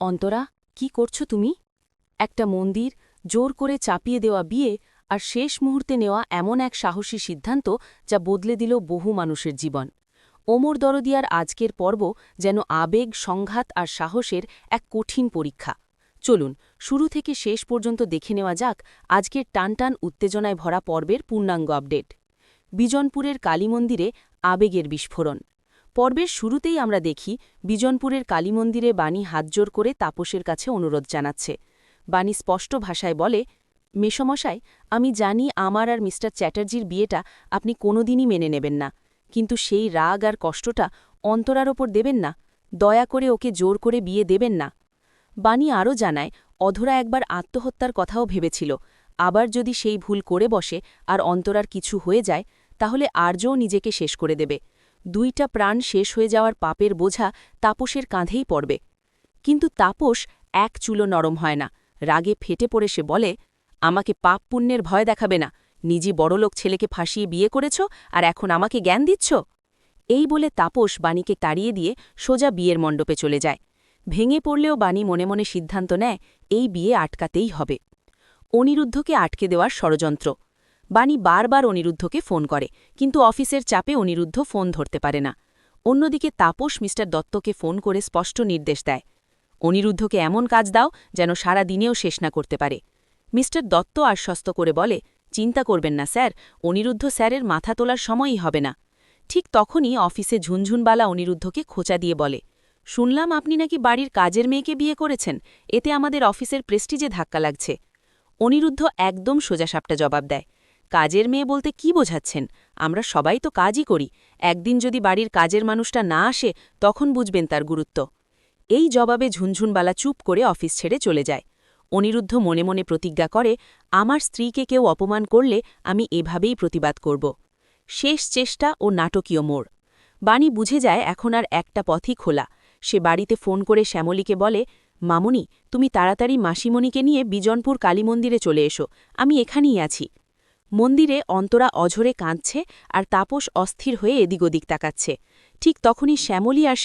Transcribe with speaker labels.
Speaker 1: অন্তরা, কি করছো তুমি? একটা মন্দির, জোর করে চাপিয়ে দেওয়া বিয়ে আর শেষ মুহূর্তে নেওয়া এমন এক সাহসী সিদ্ধান্ত যা বদলে দিল বহু মানুষের জীবন। ওমর দরদিয়ার আজকের পর্ব যেন আবেগ, সংঘাত আর সাহসের এক কঠিন পরীক্ষা। চলুন শুরু থেকে শেষ পর্যন্ত দেখে নেওয়া যাক আজকের টানটান উত্তেজনায় ভরা পর্বের পূর্ণাঙ্গ আপডেট। বিজনপুরের কালীমন্দিরে আবেগের বিস্ফোরণ। পর্বের শুরুতেই আমরা দেখি বিজনপুরের কালীমন্দিরে বাণী হাতজোর করে তাপসের কাছে অনুরোধ জানাচ্ছে। বাণী স্পষ্ট ভাষায় বলে, মেসমশাই, আমি জানি আমার আর মিস্টার চ্যাটার্জির বিয়েটা আপনি কোনোদিনই মেনে নেবেন না, কিন্তু সেই রাগ আর কষ্টটা অন্তরার ওপর দেবেন না। দয়া করে ওকে জোর করে বিয়ে দেবেন না। বাণী আরও জানায়, অধরা একবার আত্মহত্যার কথাও ভেবেছিল। আবার যদি সেই ভুল করে বসে আর অন্তরার কিছু হয়ে যায়, তাহলে আর্যও নিজেকে শেষ করে দেবে। দুইটা প্রাণ শেষ হয়ে যাওয়ার পাপের বোঝা তাপসের কাঁধেই পড়বে। কিন্তু তাপস এক চুলো নরম হয় না। রাগে ফেটে পড়ে সে বলে, আমাকে পাপ পুণ্যের ভয় দেখাবে না। নিজে বড়লোক ছেলেকে ফাঁসিয়ে বিয়ে করেছ আর এখন আমাকে জ্ঞান দিচ্ছ। এই বলে তাপস বাণীকে তাড়িয়ে দিয়ে সোজা বিয়ের মণ্ডপে চলে যায়। ভেঙে পড়লেও বাণী মনে মনে সিদ্ধান্ত নেয়, এই বিয়ে আটকাতেই হবে। অনিরুদ্ধকে আটকে দেওয়ার ষড়যন্ত্র। বাণী বারবার অনিরুদ্ধকে ফোন করে, কিন্তু অফিসের চাপে অনিরুদ্ধ ফোন ধরতে পারে না। অন্যদিকে তাপস মিস্টার দত্তকে ফোন করে স্পষ্ট নির্দেশ দেয়, অনিরুদ্ধকে এমন কাজ দাও যেন সারা দিনেও শেষ না করতে পারে। মিস্টার দত্ত আশ্বস্ত করে বলে, চিন্তা করবেন না স্যার, অনিরুদ্ধ স্যারের মাথা তোলার সময়ই হবে না। ঠিক তখনই অফিসে ঝুনঝুনবালা অনিরুদ্ধকে খোঁচা দিয়ে বলে, শুনলাম আপনি নাকি বাড়ির কাজের মেয়েকে বিয়ে করেছেন, এতে আমাদের অফিসের প্রেস্টিজে ধাক্কা লাগছে। অনিরুদ্ধ একদম সোজাসাপটা জবাব দেয়, কাজের মেয়ে বলতে কি বোঝাচ্ছেন? আমরা সবাই তো কাজই করি। একদিন যদি বাড়ির কাজের মানুষটা না আসে, তখন বুঝবেন তার গুরুত্ব। এই জবাবে ঝুনঝুনবালা চুপ করে অফিস ছেড়ে চলে যায়। অনিরুদ্ধ মনে মনে প্রতিজ্ঞা করে, আমার স্ত্রীকে কেউ অপমান করলে আমি এভাবেই প্রতিবাদ করব। শেষ চেষ্টা ও নাটকীয় মোড়। বাণী বুঝে যায় এখন আর একটা পথই খোলা। সে বাড়িতে ফোন করে শ্যামলীকে বলে, মামুনি, তুমি তাড়াতাড়ি মাসিমণিকে নিয়ে বিজনপুর কালীমন্দিরে চলে এসো, আমি এখানেই আছি। মন্দিরে অন্তরা অঝরে কাঁদছে আর তাপস অস্থির হয়ে এদিক ওদিক তাকাচ্ছে। ঠিক তখনই শ্যামলী আর